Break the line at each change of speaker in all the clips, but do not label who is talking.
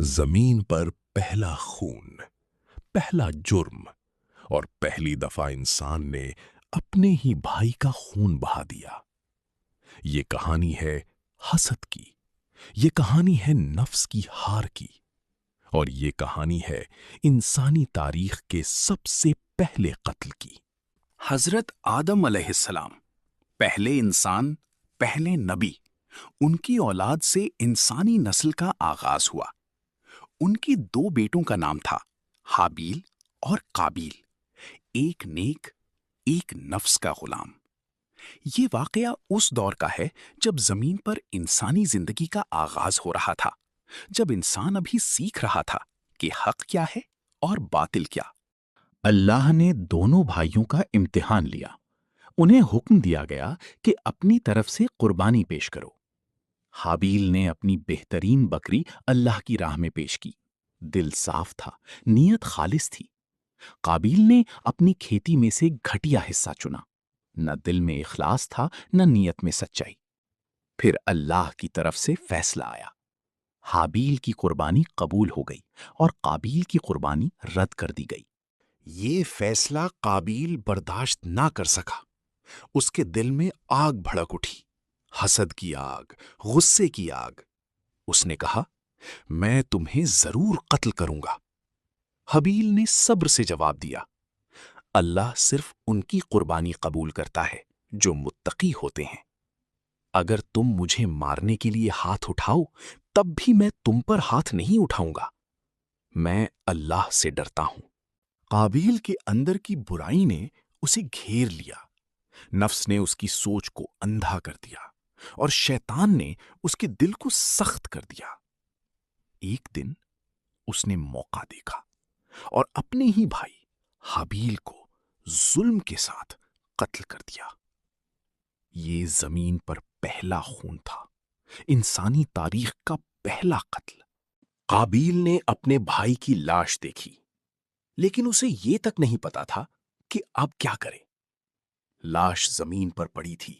زمین پر پہلا خون، پہلا جرم اور پہلی دفعہ انسان نے اپنے ہی بھائی کا خون بہا دیا۔ یہ کہانی ہے حسد کی، یہ کہانی ہے نفس کی ہار کی، اور یہ کہانی ہے انسانی تاریخ کے سب سے پہلے قتل کی۔
حضرت آدم علیہ السلام، پہلے انسان، پہلے نبی، ان کی اولاد سے انسانی نسل کا آغاز ہوا۔ ان کی دو بیٹوں کا نام تھا حابیل اور قابیل، ایک نیک، ایک نفس کا غلام۔ یہ واقعہ اس دور کا ہے جب زمین پر انسانی زندگی کا آغاز ہو رہا تھا، جب انسان ابھی سیکھ رہا تھا کہ حق کیا ہے اور باطل کیا۔ اللہ نے دونوں بھائیوں کا امتحان لیا۔ انہیں حکم دیا گیا کہ اپنی طرف سے قربانی پیش کرو۔ حابیل نے اپنی بہترین بکری اللہ کی راہ میں پیش کی۔ دل صاف تھا، نیت خالص تھی۔ قابیل نے اپنی کھیتی میں سے گھٹیا حصہ چنا۔ نہ دل میں اخلاص تھا، نہ نیت میں سچائی۔ پھر اللہ کی طرف سے فیصلہ آیا۔ حابیل کی قربانی قبول ہو گئی اور قابیل کی قربانی رد کر دی گئی۔
یہ فیصلہ قابیل برداشت نہ کر سکا۔ اس کے دل میں آگ بھڑک اٹھی، حسد کی آگ، غصے کی آگ۔ اس نے کہا، میں تمہیں ضرور قتل کروں گا۔ حابیل نے صبر سے جواب دیا، اللہ صرف ان کی قربانی قبول کرتا ہے جو متقی ہوتے ہیں۔ اگر تم مجھے مارنے کے لیے ہاتھ اٹھاؤ تب بھی میں تم پر ہاتھ نہیں اٹھاؤں گا۔ میں اللہ سے ڈرتا ہوں۔ قابیل کے اندر کی برائی نے اسے گھیر لیا۔ نفس نے اس کی سوچ کو اندھا کر دیا اور شیطان نے اس کے دل کو سخت کر دیا۔ ایک دن اس نے موقع دیکھا اور اپنے ہی بھائی حابیل کو ظلم کے ساتھ قتل کر دیا۔ یہ زمین پر پہلا خون تھا، انسانی تاریخ کا پہلا قتل۔ قابیل نے اپنے بھائی کی لاش دیکھی، لیکن اسے یہ تک نہیں پتا تھا کہ اب کیا کرے۔ لاش زمین پر پڑی تھی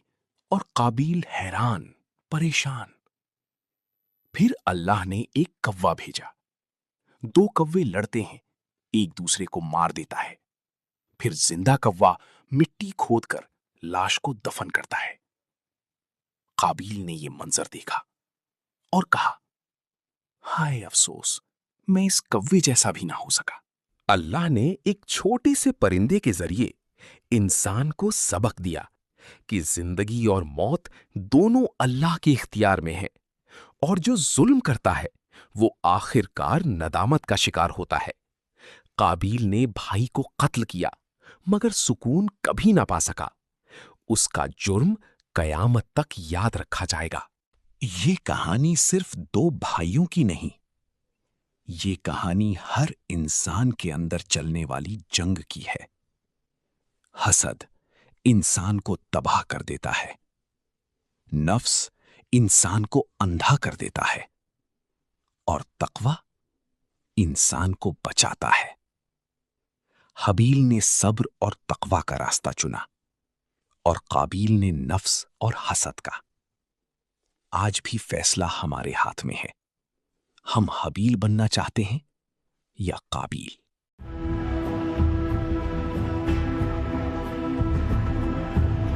اور قابیل حیران، پریشان۔ پھر اللہ نے ایک کوا بھیجا۔ دو کوے لڑتے ہیں، ایک دوسرے کو مار دیتا ہے۔ پھر زندہ کوا مٹی کھود کر لاش کو دفن کرتا ہے۔ قابیل نے یہ منظر دیکھا اور کہا، ہائے افسوس، میں اس کوے جیسا بھی نہ ہو سکا۔ اللہ نے ایک چھوٹے سے پرندے کے ذریعے انسان کو سبق دیا کہ زندگی اور موت دونوں اللہ کے اختیار میں ہیں، اور جو ظلم کرتا ہے وہ آخر کار ندامت کا شکار ہوتا ہے۔ قابیل نے بھائی کو قتل کیا مگر سکون کبھی نہ پا سکا۔ اس کا جرم قیامت تک یاد رکھا جائے گا۔ یہ کہانی صرف دو بھائیوں کی نہیں، یہ کہانی ہر انسان کے اندر چلنے والی جنگ کی ہے۔ حسد انسان کو تباہ کر دیتا ہے، نفس انسان کو اندھا کر دیتا ہے، اور تقوی انسان کو بچاتا ہے۔ حابیل نے صبر اور تقوی کا راستہ چنا، اور قابیل نے نفس اور حسد کا۔ آج بھی فیصلہ ہمارے ہاتھ میں ہے، ہم حابیل بننا چاہتے ہیں یا قابیل؟